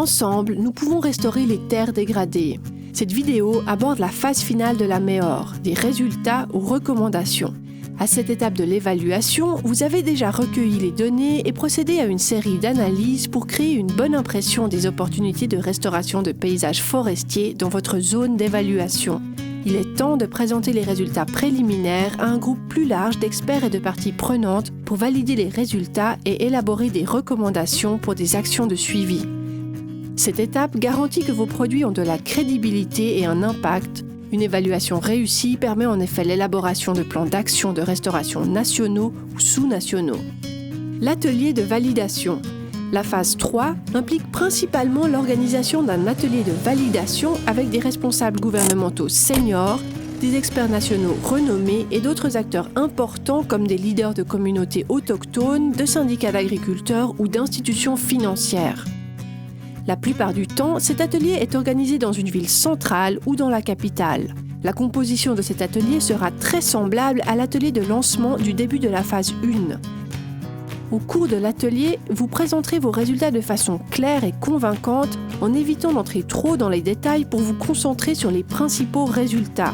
Ensemble, nous pouvons restaurer les terres dégradées. Cette vidéo aborde la phase finale de la MEOR, des résultats aux recommandations. À cette étape de l'évaluation, vous avez déjà recueilli les données et procédé à une série d'analyses pour créer une bonne impression des opportunités de restauration de paysages forestiers dans votre zone d'évaluation. Il est temps de présenter les résultats préliminaires à un groupe plus large d'experts et de parties prenantes pour valider les résultats et élaborer des recommandations pour des actions de suivi. Cette étape garantit que vos produits ont de la crédibilité et un impact. Une évaluation réussie permet en effet l'élaboration de plans d'action de restauration nationaux ou sous-nationaux. L'atelier de validation. La phase 3 implique principalement l'organisation d'un atelier de validation avec des responsables gouvernementaux seniors, des experts nationaux renommés et d'autres acteurs importants comme des leaders de communautés autochtones, de syndicats d'agriculteurs ou d'institutions financières. La plupart du temps, cet atelier est organisé dans une ville centrale ou dans la capitale. La composition de cet atelier sera très semblable à l'atelier de lancement du début de la phase 1. Au cours de l'atelier, vous présenterez vos résultats de façon claire et convaincante en évitant d'entrer trop dans les détails pour vous concentrer sur les principaux résultats.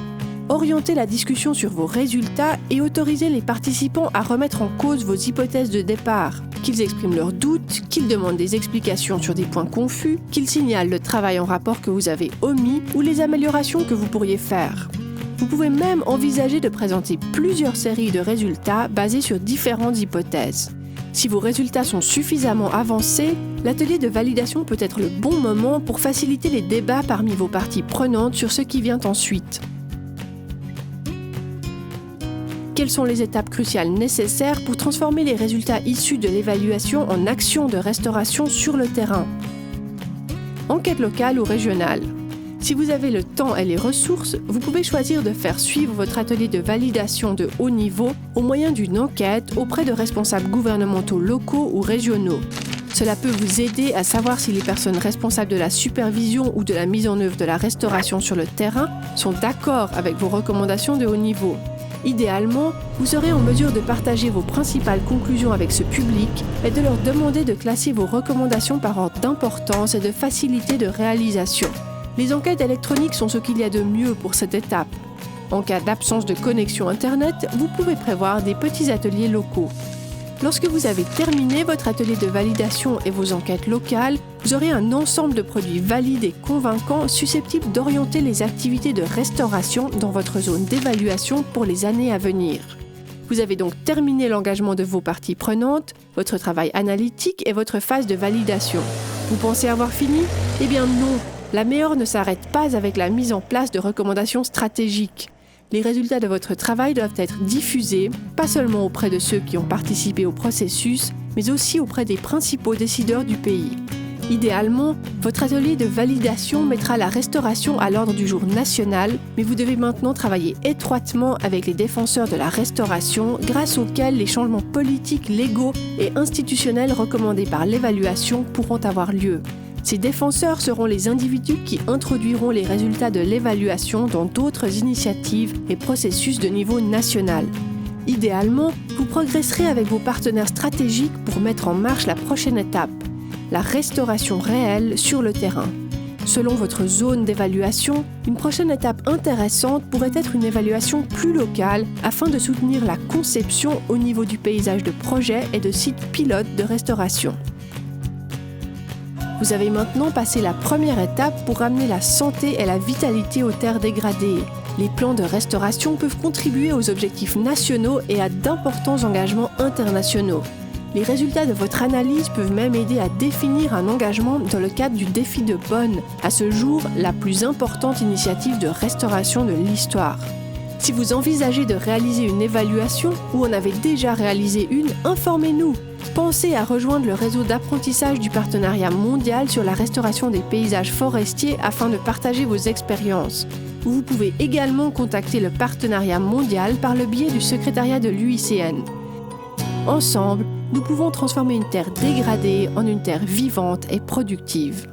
Orientez la discussion sur vos résultats et autorisez les participants à remettre en cause vos hypothèses de départ, qu'ils expriment leurs doutes, qu'ils demandent des explications sur des points confus, qu'ils signalent le travail en rapport que vous avez omis ou les améliorations que vous pourriez faire. Vous pouvez même envisager de présenter plusieurs séries de résultats basés sur différentes hypothèses. Si vos résultats sont suffisamment avancés, l'atelier de validation peut être le bon moment pour faciliter les débats parmi vos parties prenantes sur ce qui vient ensuite. Quelles sont les étapes cruciales nécessaires pour transformer les résultats issus de l'évaluation en actions de restauration sur le terrain? Enquête locale ou régionale. Si vous avez le temps et les ressources, vous pouvez choisir de faire suivre votre atelier de validation de haut niveau au moyen d'une enquête auprès de responsables gouvernementaux locaux ou régionaux. Cela peut vous aider à savoir si les personnes responsables de la supervision ou de la mise en œuvre de la restauration sur le terrain sont d'accord avec vos recommandations de haut niveau. Idéalement, vous serez en mesure de partager vos principales conclusions avec ce public et de leur demander de classer vos recommandations par ordre d'importance et de facilité de réalisation. Les enquêtes électroniques sont ce qu'il y a de mieux pour cette étape. En cas d'absence de connexion Internet, vous pouvez prévoir des petits ateliers locaux. Lorsque vous avez terminé votre atelier de validation et vos enquêtes locales, vous aurez un ensemble de produits valides et convaincants susceptibles d'orienter les activités de restauration dans votre zone d'évaluation pour les années à venir. Vous avez donc terminé l'engagement de vos parties prenantes, votre travail analytique et votre phase de validation. Vous pensez avoir fini? Eh bien non, la MEOR ne s'arrête pas avec la mise en place de recommandations stratégiques. Les résultats de votre travail doivent être diffusés, pas seulement auprès de ceux qui ont participé au processus, mais aussi auprès des principaux décideurs du pays. Idéalement, votre atelier de validation mettra la restauration à l'ordre du jour national, mais vous devez maintenant travailler étroitement avec les défenseurs de la restauration, grâce auxquels les changements politiques, légaux et institutionnels recommandés par l'évaluation pourront avoir lieu. Ces défenseurs seront les individus qui introduiront les résultats de l'évaluation dans d'autres initiatives et processus de niveau national. Idéalement, vous progresserez avec vos partenaires stratégiques pour mettre en marche la prochaine étape, la restauration réelle sur le terrain. Selon votre zone d'évaluation, une prochaine étape intéressante pourrait être une évaluation plus locale afin de soutenir la conception au niveau du paysage de projets et de sites pilotes de restauration. Vous avez maintenant passé la première étape pour ramener la santé et la vitalité aux terres dégradées. Les plans de restauration peuvent contribuer aux objectifs nationaux et à d'importants engagements internationaux. Les résultats de votre analyse peuvent même aider à définir un engagement dans le cadre du défi de Bonn, à ce jour la plus importante initiative de restauration de l'histoire. Si vous envisagez de réaliser une évaluation ou en avez déjà réalisé une, informez-nous. Pensez à rejoindre le réseau d'apprentissage du Partenariat mondial sur la restauration des paysages forestiers afin de partager vos expériences. Vous pouvez également contacter le Partenariat mondial par le biais du secrétariat de l'UICN. Ensemble, nous pouvons transformer une terre dégradée en une terre vivante et productive.